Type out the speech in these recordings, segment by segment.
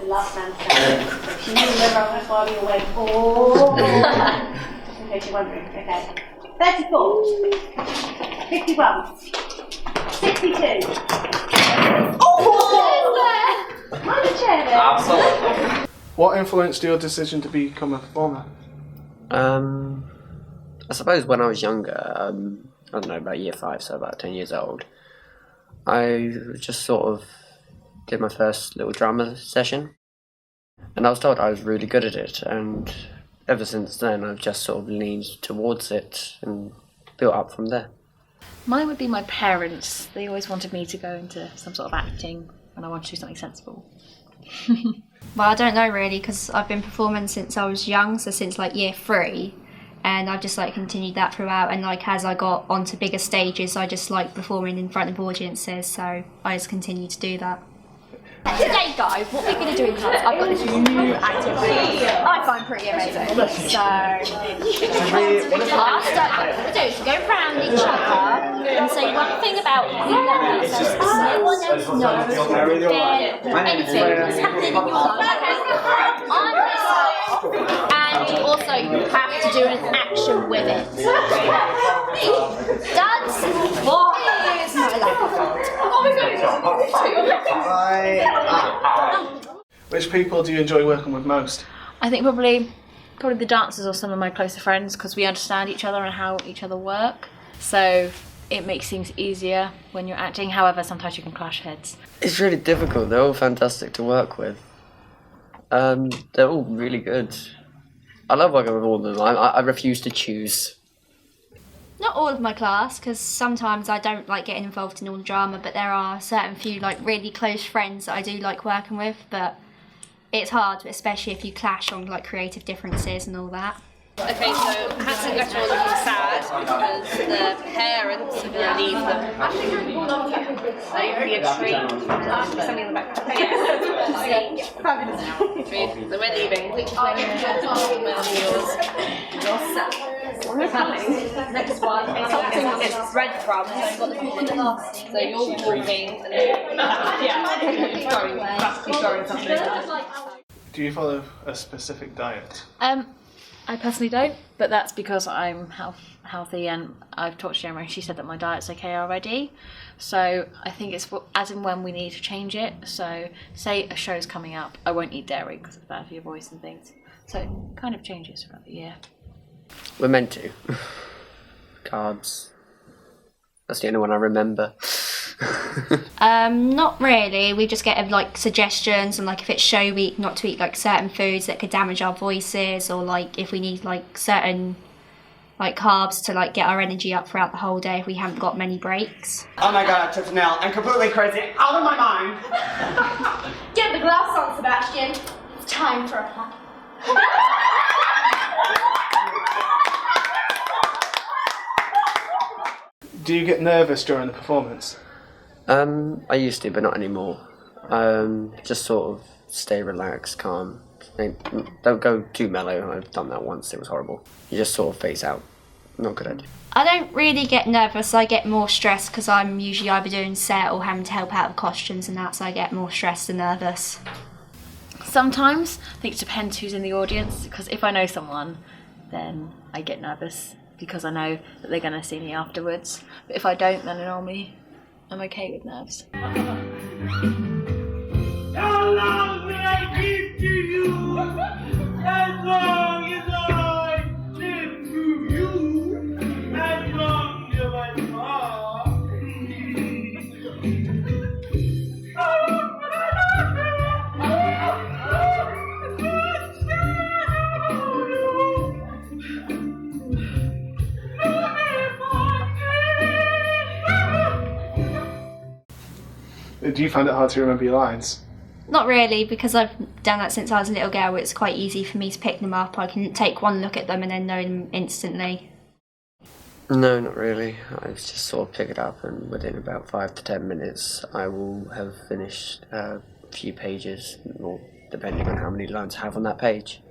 the last man standing. She knew the rubber while you went, oh. Just in case you're wondering. Okay. 34. 51. 62. Oh! Mind the chair there. Absolutely. What influenced your decision to become a performer? I suppose when I was younger, I don't know, about year 5, so about 10 years old, I just sort of did my first little drama session, and I was told I was really good at it, and ever since then I've just sort of leaned towards it and built up from there. Mine would be my parents. They always wanted me to go into some sort of acting, and I wanted to do something sensible. Well, I don't know really, because I've been performing since I was young, so since like year 3, and I've just like continued that throughout, and like as I got onto bigger stages I just like performing in front of audiences, so I just continue to do that. Today guys, what we're going to do in class, I've got this new activity I find pretty amazing. So, our stuff we're going to do is go round each other and say one thing about you that so no one else knows anything that's happening in your life. And also you have to do an action with it. Dance, please, not Which people do you enjoy working with most? I think probably the dancers or some of my closer friends, because we understand each other and how each other work. So it makes things easier when you're acting. However, sometimes you can clash heads. It's really difficult. They're all fantastic to work with. They're all really good. I love working with all of them. I refuse to choose. Not all of my class, because sometimes I don't like getting involved in all the drama, but there are certain few like really close friends that I do like working with, but it's hard, especially if you clash on like creative differences and all that. Okay, so Hansel and Gretel are looking sad because the parents are going to leave them. So you can be a tree. Something in the back. So we're leaving, which is when you're sad. Next one, it's breadcrumbs. So you're walking and keep going something. Do you follow a specific diet? I personally don't, but that's because I'm healthy, and I've talked to Gemma and she said that my diet's okay already. So I think it's as and when we need to change it. So say a show's coming up, I won't eat dairy because it's bad for your voice and things. So it kind of changes throughout the year. We're meant to. Carbs. That's the only one I remember. Not really. We just get like suggestions, and like if it's show week, not to eat like certain foods that could damage our voices, or like if we need like certain like carbs to like get our energy up throughout the whole day if we haven't got many breaks. Oh my god, I tripped an L. I'm completely crazy. Out of my mind. Get the glass on, Sebastian. It's time for a pop. Do you get nervous during the performance? I used to, but not anymore. Just sort of stay relaxed, calm. Don't go too mellow. I've done that once, it was horrible. You just sort of phase out. Not a good idea. I don't really get nervous, I get more stressed because I'm usually either doing set or having to help out with costumes and that, so I get more stressed and nervous. Sometimes, I think it depends who's in the audience, because if I know someone, then I get nervous because I know that they're going to see me afterwards. But if I don't, then normally I'm okay with nerves. How long will I give to you? As long as I live to you, as long as I fall. Do you find it hard to remember your lines? Not really, because I've done that since I was a little girl. It's quite easy for me to pick them up. I can take one look at them and then know them instantly. No, not really. I just sort of pick it up, and within about 5 to 10 minutes I will have finished a few pages, or depending on how many lines I have on that page.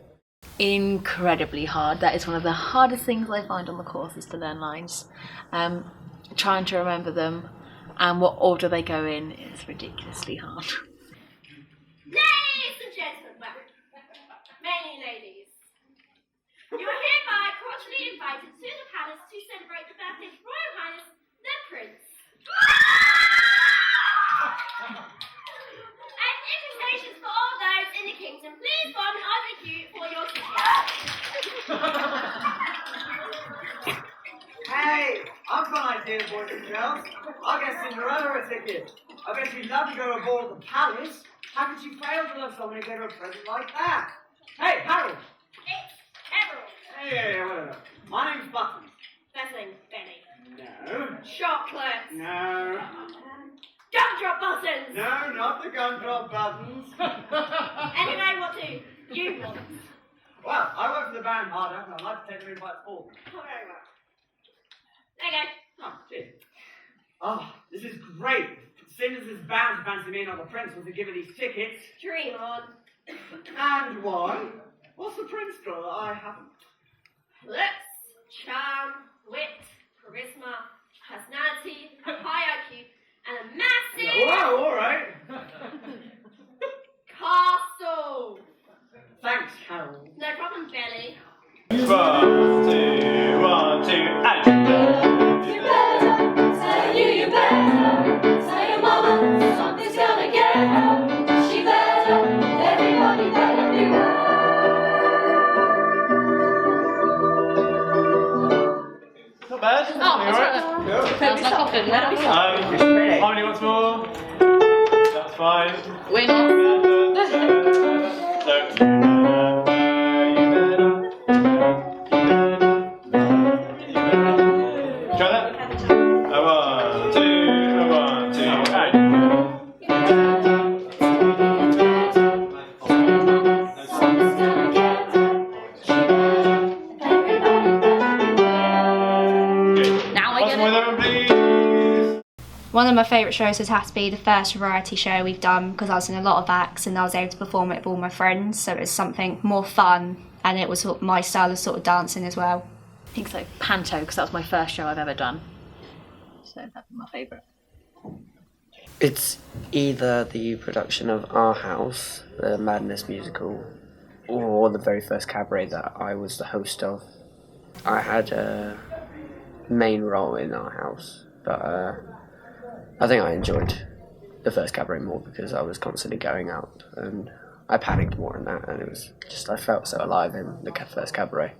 Incredibly hard. That is one of the hardest things I find on the course, is to learn lines. Trying to remember them and what order they go in is ridiculously hard. Ladies and ladies. You are hereby cordially invited to the palace to celebrate the birthday of His Royal Highness, the Prince. And invitations for all those in the kingdom, please form an order queue for your tickets. Hey, I've got an idea, boys and girls. I'll get Cinderella a ticket. I bet she'd love to go aboard the palace. How could she fail to love someone who gave her a present like that? Hey, Harold! It's Harold. Hey, whatever. My name's Buttons. First name, Benny. No. Chocolate. No. Gumdrop buttons. No, not the gumdrop buttons. Anyway, what do you want? Well, I work for the band hard and I'd like to take them in by sport. Oh, very well. There you go. Oh, cheers. Oh, this is great. Sinners is bound to fancy me and not the prince was to give her these tickets. Dream on. And why? What's the prince got? I haven't. Looks, charm, wit, charisma, personality, a high IQ, and a massive Whoa, all right. castle. Thanks, Harold. No problem, Belly. 1, 2, 1, 2, and. You better, tell you better, tell your mama something's gonna get her. She better, everybody better beware. Not bad. Oh, that's alright. like confident. How many once more? That's fine. We're not. Try that. 1, 2, 1, 2, Something's gonna get her. She better, everybody better beware. Now we're Once more, gonna. then, please. One of my favourite shows would have to be the first variety show we've done because I was in a lot of acts and I was able to perform it with all my friends, so it was something more fun and it was sort of my style of sort of dancing as well. I think so. Panto, because that was my first show I've ever done. So that'd be my favourite. It's either the production of Our House, the Madness musical, or the very first cabaret that I was the host of. I had a main role in Our House, but I think I enjoyed the first cabaret more because I was constantly going out and I panicked more in that, and it was just, I felt so alive in the first cabaret.